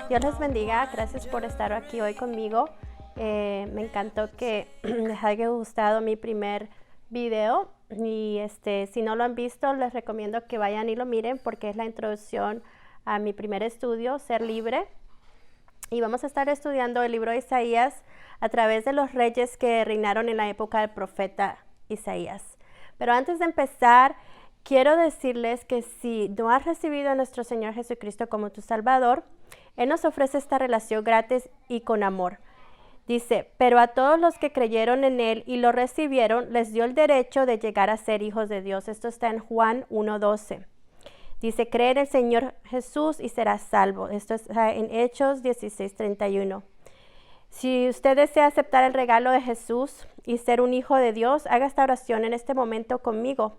Dios les bendiga, gracias por estar aquí hoy conmigo. Me encantó que les haya gustado mi primer video y si no lo han visto les recomiendo que vayan y lo miren porque es la introducción a mi primer estudio, Ser Libre. Y vamos a estar estudiando el libro de Isaías a través de los reyes que reinaron en la época del profeta Isaías. Pero antes de empezar, quiero decirles que si no has recibido a nuestro Señor Jesucristo como tu Salvador, Él nos ofrece esta relación gratis y con amor. Dice, pero a todos los que creyeron en Él y lo recibieron, les dio el derecho de llegar a ser hijos de Dios. Esto está en Juan 1:12. Dice, cree en el Señor Jesús y serás salvo. Esto está en Hechos 16:31. Si usted desea aceptar el regalo de Jesús y ser un hijo de Dios, haga esta oración en este momento conmigo.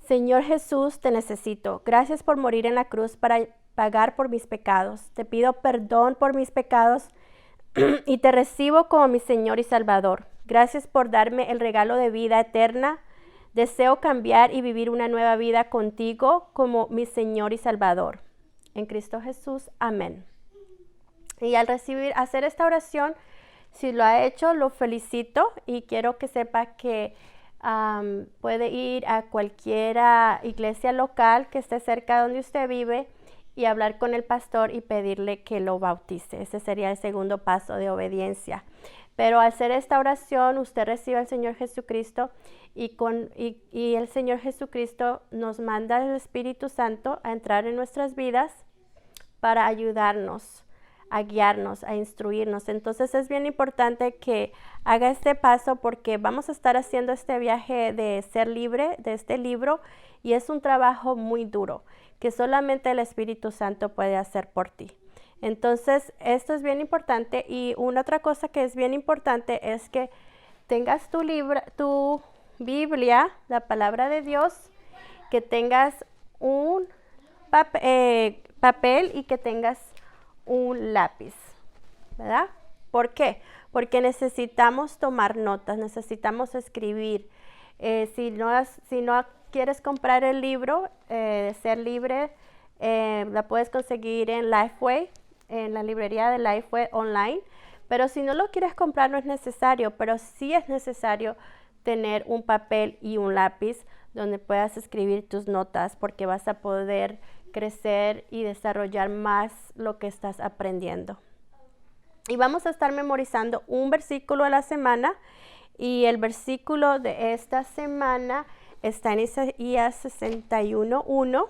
Señor Jesús, te necesito. Gracias por morir en la cruz para pagar por mis pecados. Te pido perdón por mis pecados y te recibo como mi Señor y Salvador. Gracias por darme el regalo de vida eterna. Deseo cambiar y vivir una nueva vida contigo como mi Señor y Salvador. En Cristo Jesús, amén. Y al hacer esta oración, si lo ha hecho, lo felicito y quiero que sepa que puede ir a cualquier iglesia local que esté cerca de donde usted vive y hablar con el pastor y pedirle que lo bautice. Ese sería el segundo paso de obediencia. Pero al hacer esta oración, usted recibe al Señor Jesucristo y el Señor Jesucristo nos manda el Espíritu Santo a entrar en nuestras vidas para ayudarnos, a guiarnos, a instruirnos. Entonces es bien importante que haga este paso porque vamos a estar haciendo este viaje de ser libre de este libro y es un trabajo muy duro que solamente el Espíritu Santo puede hacer por ti. Entonces esto es bien importante y una otra cosa que es bien importante es que tengas tu Biblia, la palabra de Dios, que tengas un papel y que tengas un lápiz, ¿verdad? ¿Por qué? Porque necesitamos tomar notas, necesitamos escribir. Si no quieres comprar el libro de Ser Libre, la puedes conseguir en Lifeway, en la librería de Lifeway online. Pero si no lo quieres comprar no es necesario, pero sí es necesario tener un papel y un lápiz donde puedas escribir tus notas porque vas a poder crecer y desarrollar más lo que estás aprendiendo. Y vamos a estar memorizando un versículo a la semana y el versículo de esta semana está en Isaías 61:1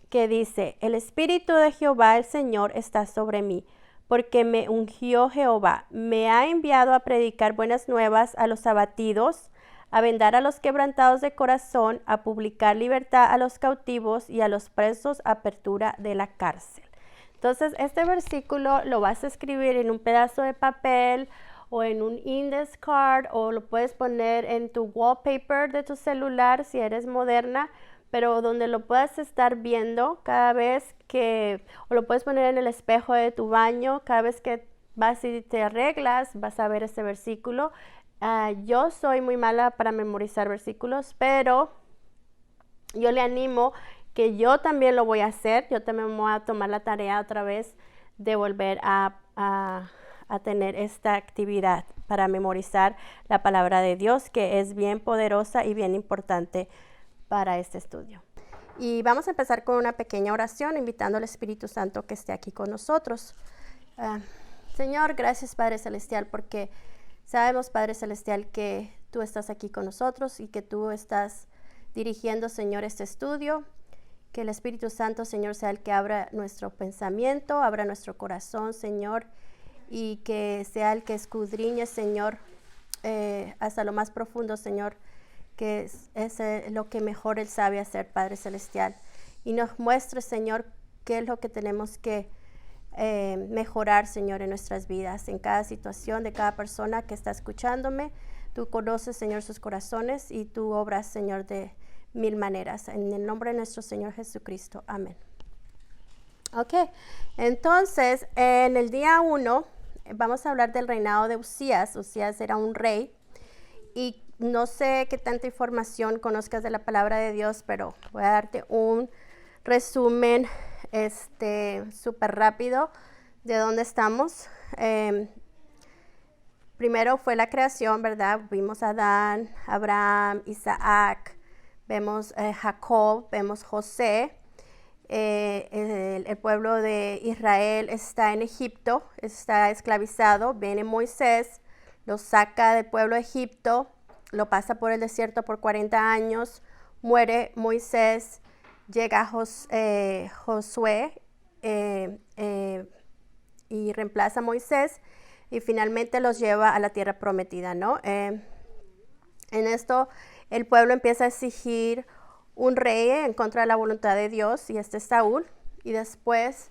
que dice, el Espíritu de Jehová el Señor está sobre mí, porque me ungió Jehová, me ha enviado a predicar buenas nuevas a los abatidos, a vendar a los quebrantados de corazón, a publicar libertad a los cautivos y a los presos apertura de la cárcel. Entonces, este versículo lo vas a escribir en un pedazo de papel o en un index card o lo puedes poner en tu wallpaper de tu celular si eres moderna, pero donde lo puedas estar viendo cada vez o lo puedes poner en el espejo de tu baño, cada vez que vas y te arreglas, vas a ver ese versículo. Yo soy muy mala para memorizar versículos, pero yo le animo que yo también lo voy a hacer. Yo también voy a tomar la tarea otra vez de volver a tener esta actividad para memorizar la palabra de Dios, que es bien poderosa y bien importante para este estudio. Y vamos a empezar con una pequeña oración, invitando al Espíritu Santo que esté aquí con nosotros. Señor, gracias Padre Celestial, porque sabemos, Padre Celestial, que tú estás aquí con nosotros y que tú estás dirigiendo, Señor, este estudio. Que el Espíritu Santo, Señor, sea el que abra nuestro pensamiento, abra nuestro corazón, Señor, y que sea el que escudriñe, Señor, hasta lo más profundo, Señor, que es lo que mejor Él sabe hacer, Padre Celestial. Y nos muestre, Señor, qué es lo que tenemos que mejorar, Señor, en nuestras vidas, en cada situación de cada persona que está escuchándome. Tú conoces, Señor, sus corazones y tú obras, Señor, de mil maneras. En el nombre de nuestro Señor Jesucristo. Amén. Ok, entonces, en el día 1 vamos a hablar del reinado de Usías. Usías era un rey y no sé qué tanta información conozcas de la palabra de Dios, pero voy a darte un resumen súper rápido de dónde estamos. Primero fue la creación, ¿verdad? Vimos a Adán, Abraham, Isaac, vemos Jacob, vemos José. El pueblo de Israel está en Egipto, está esclavizado. Viene Moisés, lo saca del pueblo de Egipto, lo pasa por el desierto por 40 años, muere Moisés, llega Josué y reemplaza a Moisés y finalmente los lleva a la tierra prometida, ¿no? En esto el pueblo empieza a exigir un rey en contra de la voluntad de Dios, y este es Saúl. Y después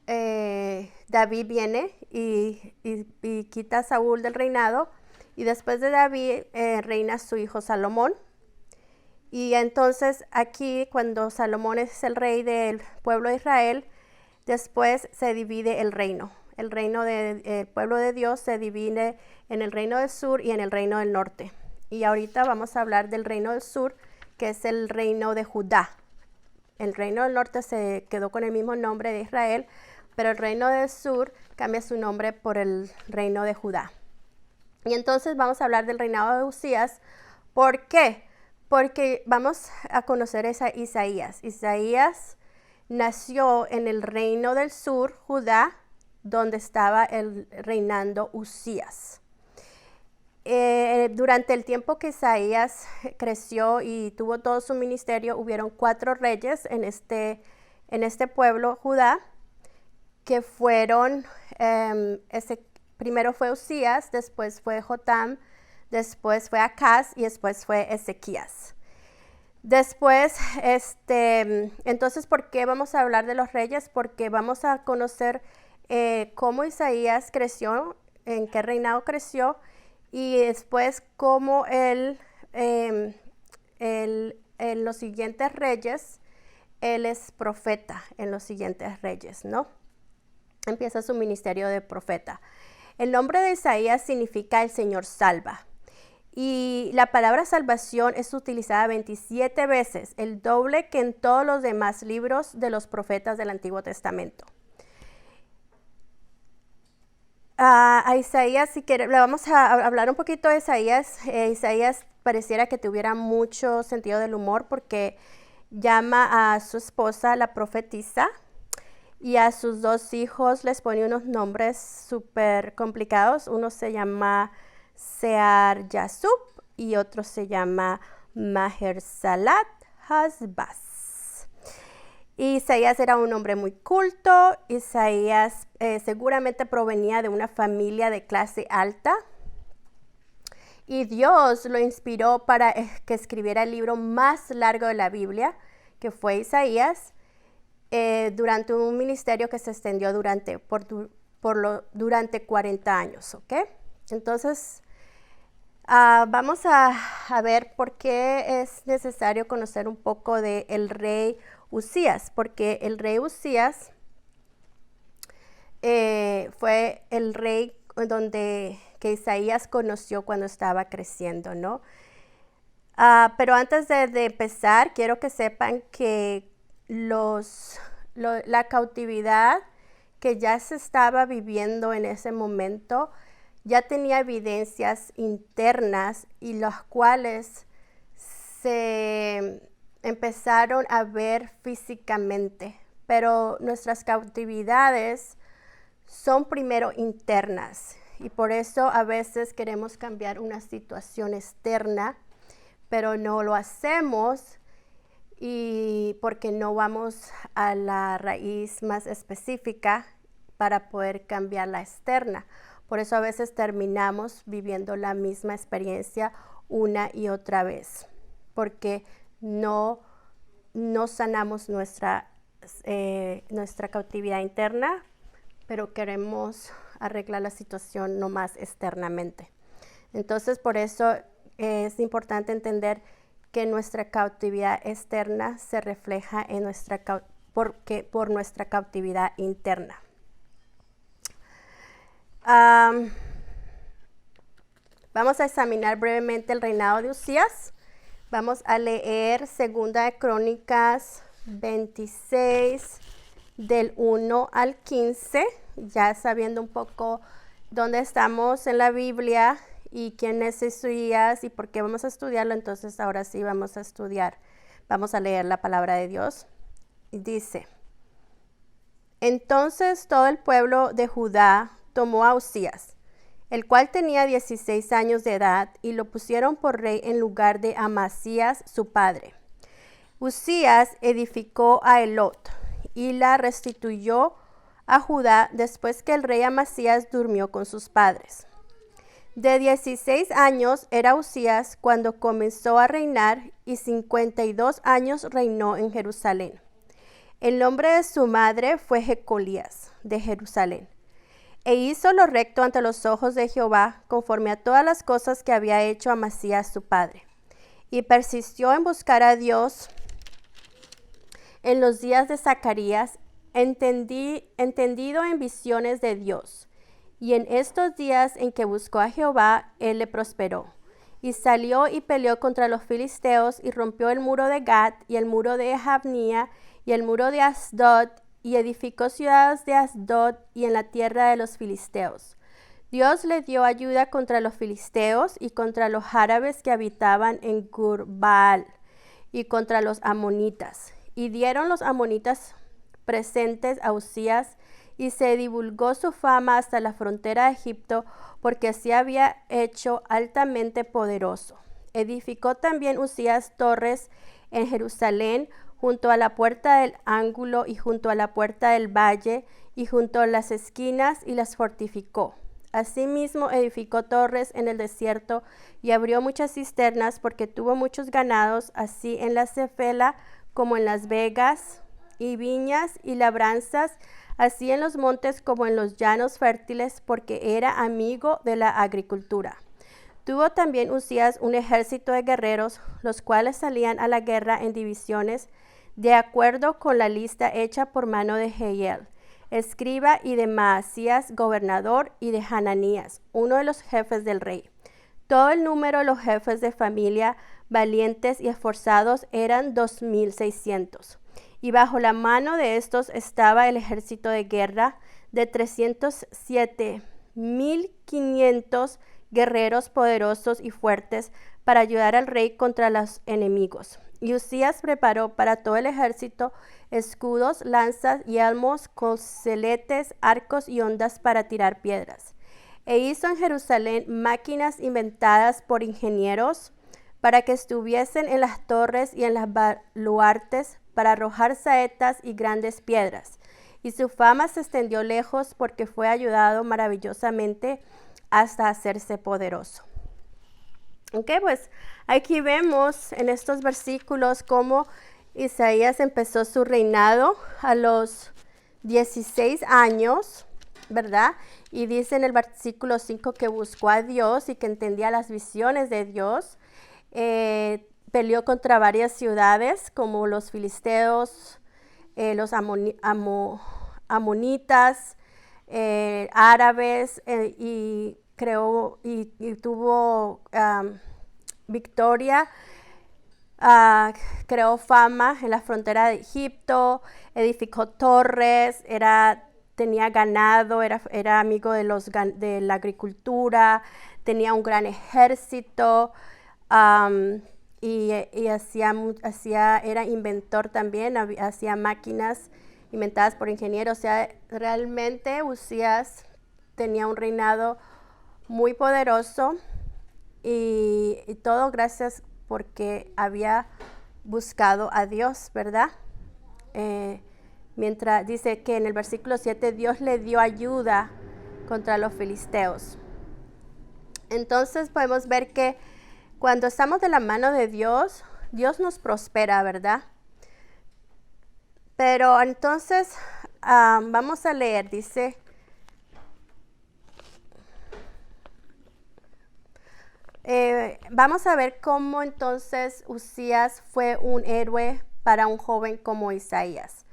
David viene y quita a Saúl del reinado. Y después de David reina su hijo Salomón. Y entonces aquí, cuando Salomón es el rey del pueblo de Israel, después se divide el reino. El reino del pueblo de Dios se divide en el reino del sur y en el reino del norte. Y ahorita vamos a hablar del reino del sur, que es el reino de Judá. El reino del norte se quedó con el mismo nombre de Israel, pero el reino del sur cambia su nombre por el reino de Judá. Y entonces vamos a hablar del reinado de Uzías. ¿Por qué? Porque vamos a conocer a Isaías. Isaías nació en el reino del sur, Judá, donde estaba reinando Uzías. Durante el tiempo que Isaías creció y tuvo todo su ministerio, hubieron 4 reyes en este pueblo, Judá, que fueron, primero fue Uzías, después fue Jotam, después fue Acaz y después fue Ezequías. Después, entonces, ¿por qué vamos a hablar de los reyes? Porque vamos a conocer cómo Isaías creció, en qué reinado creció, y después cómo en los siguientes reyes, él es profeta en los siguientes reyes, ¿no? Empieza su ministerio de profeta. El nombre de Isaías significa el Señor salva. Y la palabra salvación es utilizada 27 veces, el doble que en todos los demás libros de los profetas del Antiguo Testamento. A Isaías, si le vamos a hablar un poquito de Isaías. Isaías pareciera que tuviera mucho sentido del humor, porque llama a su esposa la profetisa, y a sus 2 hijos les pone unos nombres súper complicados. Uno se llama Sear Yasub y otro se llama Mahersalat Hasbaz. Isaías era un hombre muy culto. Isaías seguramente provenía de una familia de clase alta, y Dios lo inspiró para que escribiera el libro más largo de la Biblia, que fue Isaías, durante un ministerio que se extendió durante 40 años, ¿ok? Entonces, vamos a ver por qué es necesario conocer un poco del rey Uzías, porque el rey Uzías fue el rey que Isaías conoció cuando estaba creciendo, ¿no? Pero antes de empezar, quiero que sepan que la cautividad que ya se estaba viviendo en ese momento ya tenía evidencias internas, y las cuales se empezaron a ver físicamente. Pero nuestras cautividades son primero internas, y por eso a veces queremos cambiar una situación externa, pero no lo hacemos, y porque no vamos a la raíz más específica para poder cambiar la externa. Por eso a veces terminamos viviendo la misma experiencia una y otra vez, porque no sanamos nuestra cautividad interna, pero queremos arreglar la situación nomás externamente. Entonces, por eso es importante entender que nuestra cautividad externa se refleja en por nuestra cautividad interna. Vamos a examinar brevemente el reinado de Uzías. Vamos a leer 2 de Crónicas 26 del 1 al 15, ya sabiendo un poco dónde estamos en la Biblia y quién es Isaías y por qué vamos a estudiarlo. Entonces ahora sí vamos a leer la palabra de Dios. Y dice: Entonces todo el pueblo de Judá tomó a Uzías, el cual tenía 16 años de edad, y lo pusieron por rey en lugar de Amasías su padre. Uzías edificó a Elot y la restituyó a Judá después que el rey Amasías durmió con sus padres. De 16 años era Uzías cuando comenzó a reinar, y 52 años reinó en Jerusalén. El nombre de su madre fue Jecolías de Jerusalén. E hizo lo recto ante los ojos de Jehová, conforme a todas las cosas que había hecho Amasías su padre. Y persistió en buscar a Dios en los días de Zacarías, entendido en visiones de Dios. Y en estos días en que buscó a Jehová, él le prosperó. Y salió y peleó contra los filisteos, y rompió el muro de Gat, y el muro de Jabnía, y el muro de Asdod, y edificó ciudades de Asdod y en la tierra de los filisteos. Dios le dio ayuda contra los filisteos y contra los árabes que habitaban en Gur-baal, y contra los amonitas. Y dieron los amonitas presentes a Uzías, y se divulgó su fama hasta la frontera de Egipto, porque se había hecho altamente poderoso. Edificó también Uzías torres en Jerusalén, junto a la puerta del ángulo y junto a la puerta del valle, y junto a las esquinas, y las fortificó. Asimismo edificó torres en el desierto, y abrió muchas cisternas, porque tuvo muchos ganados, así en la Cefela como en las vegas, y viñas y labranzas, así en los montes como en los llanos fértiles, porque era amigo de la agricultura. Tuvo también Uzías un ejército de guerreros, los cuales salían a la guerra en divisiones, de acuerdo con la lista hecha por mano de Jehiel, escriba, y de Maasías, gobernador, y de Hananías, uno de los jefes del rey. Todo el número de los jefes de familia, valientes y esforzados, eran 2,600. Y bajo la mano de estos estaba el ejército de guerra de 307,500 guerreros poderosos y fuertes para ayudar al rey contra los enemigos. Y Uzías preparó para todo el ejército escudos, lanzas, yelmos, coseletes, arcos y hondas para tirar piedras. E hizo en Jerusalén máquinas inventadas por ingenieros para que estuviesen en las torres y en las baluartes, para arrojar saetas y grandes piedras. Y su fama se extendió lejos, porque fue ayudado maravillosamente hasta hacerse poderoso. Ok, pues aquí vemos en estos versículos cómo Isaías empezó su reinado a los 16 años, ¿verdad? Y dice en el versículo 5 que buscó a Dios y que entendía las visiones de Dios. Peleó contra varias ciudades como los filisteos, los amonitas, árabes, y creó y tuvo victoria. Creó fama en la frontera de Egipto, edificó torres, tenía ganado, era amigo de la agricultura, tenía un gran ejército. Y era inventor también, hacía máquinas inventadas por ingenieros. O sea, realmente Uzías tenía un reinado muy poderoso, y todo gracias porque había buscado a Dios, ¿verdad? Mientras dice que en el versículo 7 Dios le dio ayuda contra los filisteos. Entonces podemos ver que cuando estamos de la mano de Dios, Dios nos prospera, ¿verdad? Pero entonces vamos a leer, dice, vamos a ver cómo entonces Uzías fue un héroe para un joven como Isaías.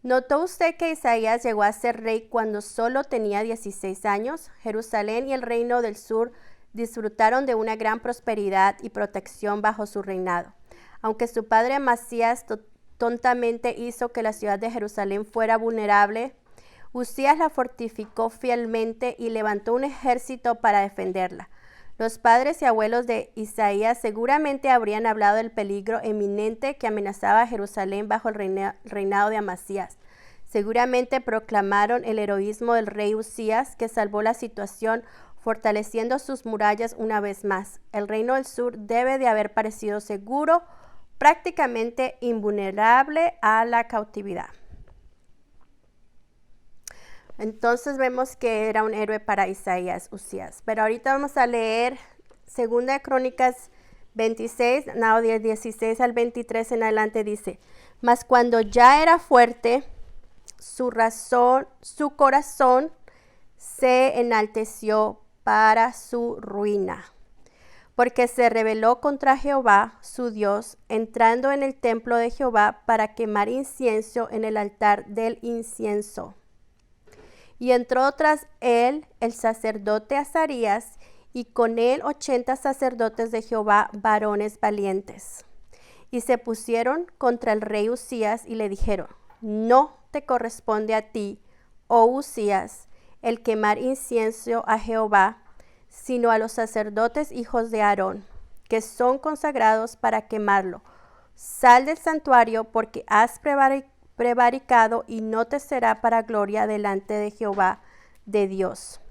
¿Notó usted que Isaías llegó a ser rey cuando solo tenía 16 años? Jerusalén y el reino del sur disfrutaron de una gran prosperidad y protección bajo su reinado. Aunque su padre Amasías tontamente hizo que la ciudad de Jerusalén fuera vulnerable. Usías la fortificó fielmente y levantó un ejército para defenderla. Los padres y abuelos de Isaías seguramente habrían hablado del peligro eminente que amenazaba a Jerusalén bajo el reinado de Amasías. Seguramente proclamaron el heroísmo del rey Usías, que salvó la situación fortaleciendo sus murallas una vez más. El reino del sur debe de haber parecido seguro, prácticamente invulnerable a la cautividad. Entonces vemos que era un héroe para Isaías, Usías. Pero ahorita vamos a leer 2 de Crónicas 26, del 16 al 23 en adelante dice: Mas cuando ya era fuerte, su corazón se enalteció para su ruina, porque se rebeló contra Jehová, su Dios, entrando en el templo de Jehová para quemar incienso en el altar del incienso. Y entró tras él el sacerdote Azarías, y con él 80 sacerdotes de Jehová, varones valientes. Y se pusieron contra el rey Usías y le dijeron: No te corresponde a ti, oh Usías, el quemar incienso a Jehová, sino a los sacerdotes hijos de Aarón, que son consagrados para quemarlo. Sal del santuario, porque has prevaricado, y no te será para gloria delante de Jehová de Dios.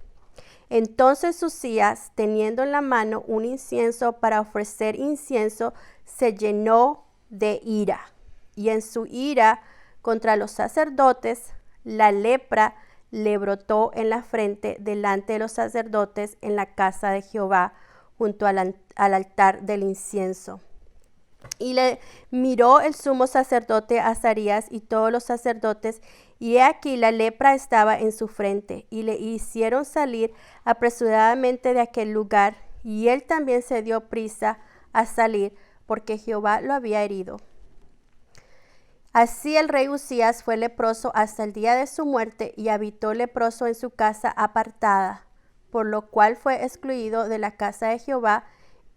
Entonces Usías, teniendo en la mano un incienso para ofrecer incienso, se llenó de ira, y en su ira contra los sacerdotes, la lepra le brotó en la frente delante de los sacerdotes en la casa de Jehová, junto al altar del incienso. Y le miró el sumo sacerdote Azarías y todos los sacerdotes, y he aquí la lepra estaba en su frente, y le hicieron salir apresuradamente de aquel lugar, y él también se dio prisa a salir, porque Jehová lo había herido. Así el rey Usías fue leproso hasta el día de su muerte, y habitó leproso en su casa apartada, por lo cual fue excluido de la casa de Jehová,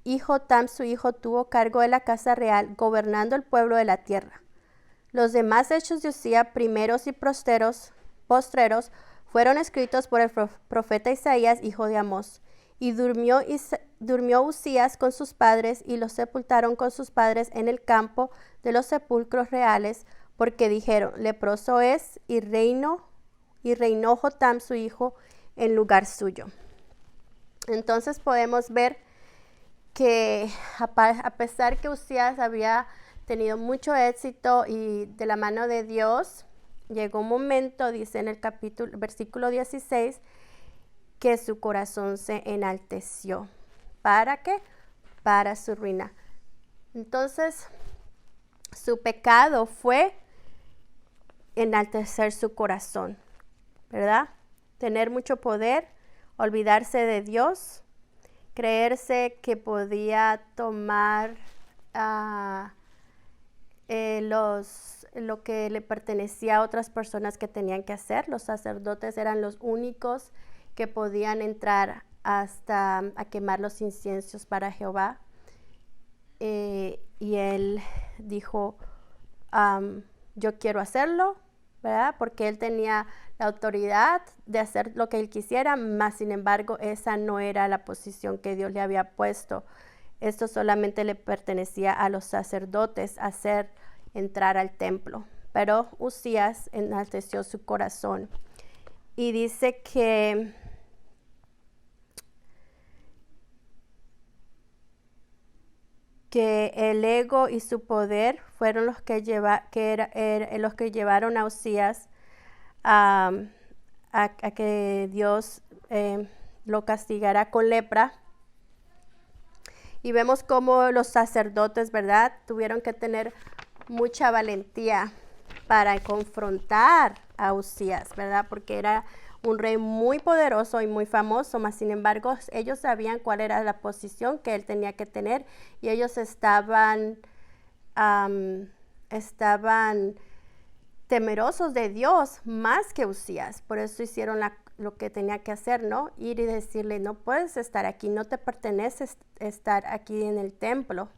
y Jotam su hijo tuvo cargo de la casa real, gobernando el pueblo de la tierra. Los demás hechos de Usías, primeros y postreros, fueron escritos por el profeta Isaías, hijo de Amós. Y durmió Usías con sus padres, y los sepultaron con sus padres en el campo de los sepulcros reales, porque dijeron: leproso es, y reinó Jotam su hijo en lugar suyo. Entonces podemos ver que a pesar que Usías había tenido mucho éxito y de la mano de Dios, llegó un momento, dice en el versículo 16, que su corazón se enalteció. ¿Para qué? Para su ruina. Entonces, su pecado fue enaltecer su corazón, ¿verdad? Tener mucho poder, olvidarse de Dios, creerse que podía tomar lo que le pertenecía a otras personas que tenían que hacer. Los sacerdotes eran los únicos que podían entrar hasta a quemar los inciensos para Jehová. Y él dijo, yo quiero hacerlo, ¿verdad? Porque él tenía la autoridad de hacer lo que él quisiera, mas sin embargo esa no era la posición que Dios le había puesto. Esto solamente le pertenecía a los sacerdotes hacer entrar al templo. Pero Usías enalteció su corazón. Y dice que el ego y su poder fueron los que llevaron a Usías a que Dios lo castigara con lepra. Y vemos cómo los sacerdotes, ¿verdad?, tuvieron que tener mucha valentía para confrontar a Usías, ¿verdad? Porque era un rey muy poderoso y muy famoso, mas sin embargo ellos sabían cuál era la posición que él tenía que tener, y ellos estaban temerosos de Dios más que Usías. Por eso hicieron lo que tenía que hacer, ¿no? Ir y decirle, no puedes estar aquí, no te pertenece estar aquí en el templo.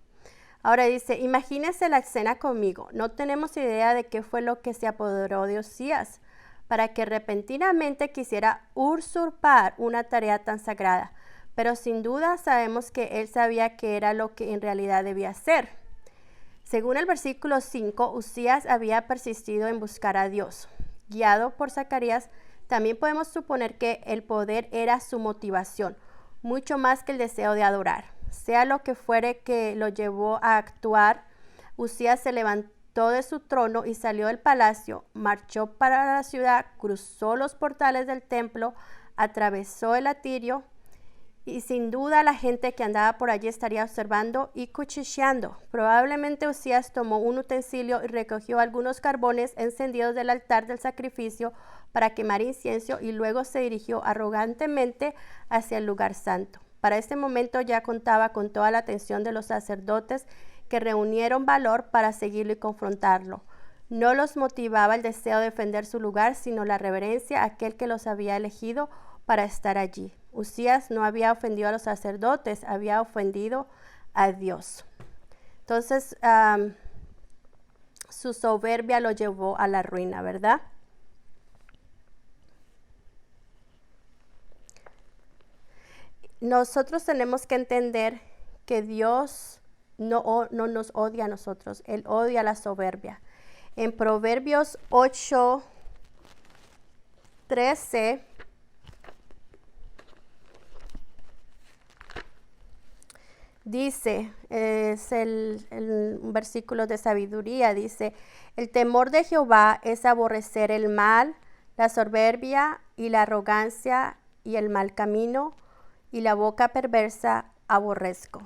Ahora dice, imagínense la escena conmigo. No tenemos idea de qué fue lo que se apoderó de Usías para que repentinamente quisiera usurpar una tarea tan sagrada. Pero sin duda sabemos que él sabía que era lo que en realidad debía hacer. Según el versículo 5, Usías había persistido en buscar a Dios. Guiado por Zacarías, también podemos suponer que el poder era su motivación, mucho más que el deseo de adorar. Sea lo que fuere que lo llevó a actuar, Usías se levantó de su trono y salió del palacio, marchó para la ciudad, cruzó los portales del templo, atravesó el atirio, y sin duda la gente que andaba por allí estaría observando y cuchicheando. Probablemente Usías tomó un utensilio y recogió algunos carbones encendidos del altar del sacrificio para quemar incienso y luego se dirigió arrogantemente hacia el lugar santo. Para este momento ya contaba con toda la atención de los sacerdotes que reunieron valor para seguirlo y confrontarlo. No los motivaba el deseo de defender su lugar, sino la reverencia a aquel que los había elegido para estar allí. Usías no había ofendido a los sacerdotes, había ofendido a Dios. Entonces, su soberbia lo llevó a la ruina, ¿verdad? Nosotros tenemos que entender que Dios no nos odia a nosotros, Él odia la soberbia. En Proverbios 8:13 dice, es un versículo de sabiduría, dice, el temor de Jehová es aborrecer el mal, la soberbia y la arrogancia y el mal camino, y la boca perversa aborrezco.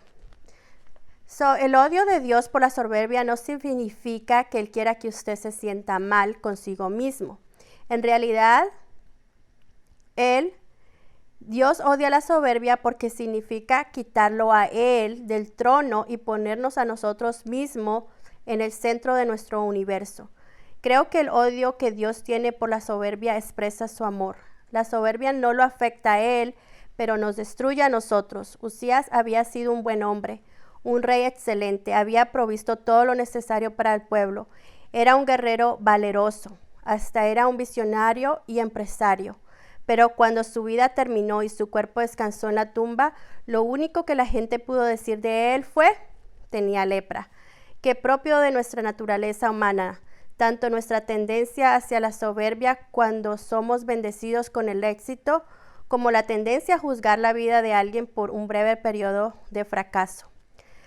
El odio de Dios por la soberbia no significa que Él quiera que usted se sienta mal consigo mismo. En realidad, Dios odia la soberbia porque significa quitarlo a Él del trono y ponernos a nosotros mismos en el centro de nuestro universo. Creo que el odio que Dios tiene por la soberbia expresa su amor. La soberbia no lo afecta a Él, pero nos destruye a nosotros. Usías había sido un buen hombre, un rey excelente, había provisto todo lo necesario para el pueblo. Era un guerrero valeroso, hasta era un visionario y empresario. Pero cuando su vida terminó y su cuerpo descansó en la tumba, lo único que la gente pudo decir de él fue, tenía lepra, que propio de nuestra naturaleza humana, tanto nuestra tendencia hacia la soberbia cuando somos bendecidos con el éxito, como la tendencia a juzgar la vida de alguien por un breve periodo de fracaso.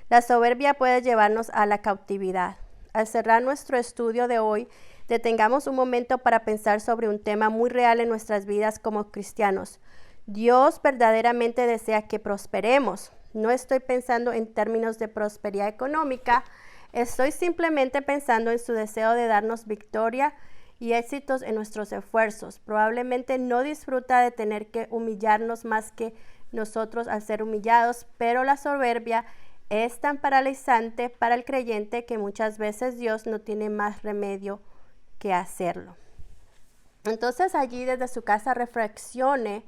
La soberbia puede llevarnos a la cautividad. Al cerrar nuestro estudio de hoy, detengamos un momento para pensar sobre un tema muy real en nuestras vidas como cristianos. Dios verdaderamente desea que prosperemos. No estoy pensando en términos de prosperidad económica, estoy simplemente pensando en su deseo de darnos victoria y éxitos en nuestros esfuerzos. Probablemente no disfruta de tener que humillarnos más que nosotros al ser humillados, pero la soberbia es tan paralizante para el creyente que muchas veces Dios no tiene más remedio que hacerlo. Entonces allí desde su casa reflexione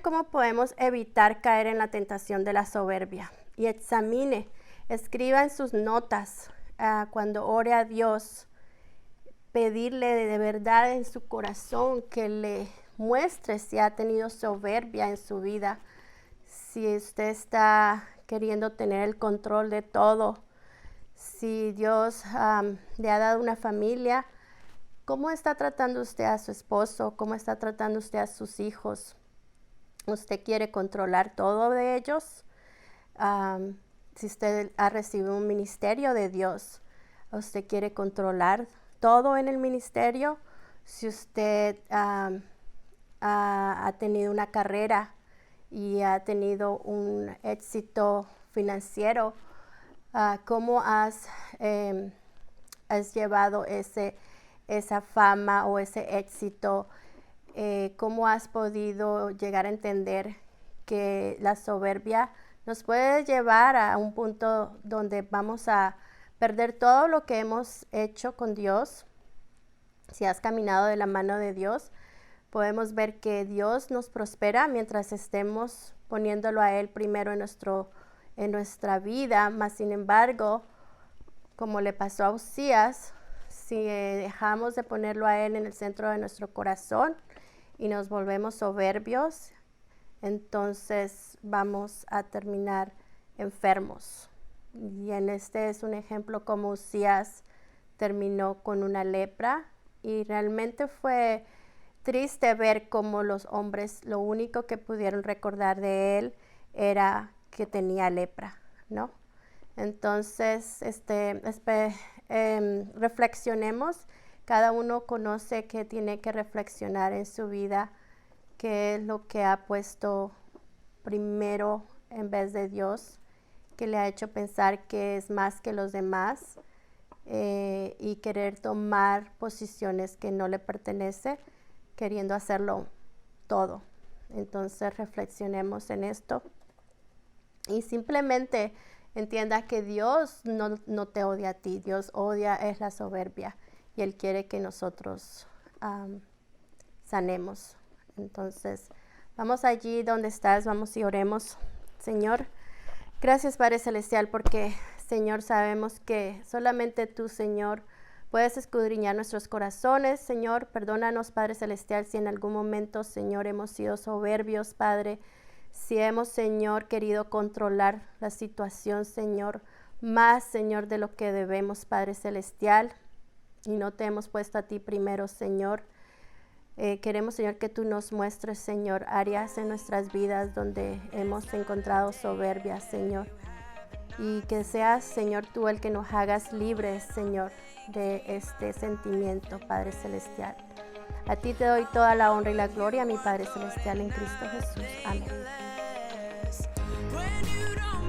cómo podemos evitar caer en la tentación de la soberbia y escriba en sus notas cuando ore a Dios, pedirle de verdad en su corazón que le muestre si ha tenido soberbia en su vida, si usted está queriendo tener el control de todo, si Dios le ha dado una familia, ¿cómo está tratando usted a su esposo? ¿Cómo está tratando usted a sus hijos? ¿Usted quiere controlar todo de ellos? Si usted ha recibido un ministerio de Dios, ¿usted quiere controlar todo en el ministerio? Si usted ha tenido una carrera y ha tenido un éxito financiero, ¿cómo has llevado esa fama o ese éxito? ¿Cómo has podido llegar a entender que la soberbia nos puede llevar a un punto donde vamos a perder todo lo que hemos hecho con Dios? Si has caminado de la mano de Dios, podemos ver que Dios nos prospera mientras estemos poniéndolo a Él primero en en nuestra vida, mas sin embargo, como le pasó a Uzías, si dejamos de ponerlo a Él en el centro de nuestro corazón y nos volvemos soberbios, entonces vamos a terminar enfermos. Y en este es un ejemplo como Uzías terminó con una lepra, y realmente fue triste ver cómo los hombres lo único que pudieron recordar de él era que tenía lepra, ¿no? Entonces, reflexionemos. Cada uno conoce que tiene que reflexionar en su vida, qué es lo que ha puesto primero en vez de Dios, que le ha hecho pensar que es más que los demás, y querer tomar posiciones que no le pertenecen, queriendo hacerlo todo. Entonces reflexionemos en esto y simplemente entienda que Dios no te odia a ti. Dios odia es la soberbia, y Él quiere que nosotros sanemos. Entonces vamos allí donde estás, vamos y oremos. Señor, gracias Padre Celestial, porque Señor, sabemos que solamente tú, Señor, puedes escudriñar nuestros corazones. Señor, perdónanos, Padre Celestial, si en algún momento, Señor, hemos sido soberbios, Padre. Si hemos, Señor, querido controlar la situación, Señor, más, Señor, de lo que debemos, Padre Celestial, y no te hemos puesto a ti primero, Señor. Queremos, Señor, que tú nos muestres, Señor, áreas en nuestras vidas donde hemos encontrado soberbia, Señor. Y que seas, Señor, tú el que nos hagas libres, Señor, de este sentimiento, Padre Celestial. A ti te doy toda la honra y la gloria, mi Padre Celestial, en Cristo Jesús. Amén.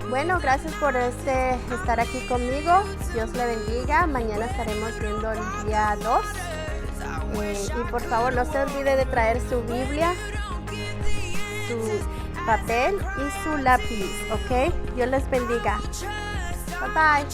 Bueno, gracias por estar aquí conmigo. Dios le bendiga. Mañana estaremos viendo el día 2. Y por favor, no se olvide de traer su Biblia, su papel y su lápiz, ¿ok? Dios les bendiga. Bye bye.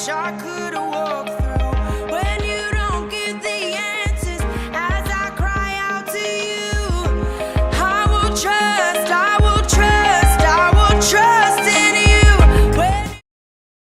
I could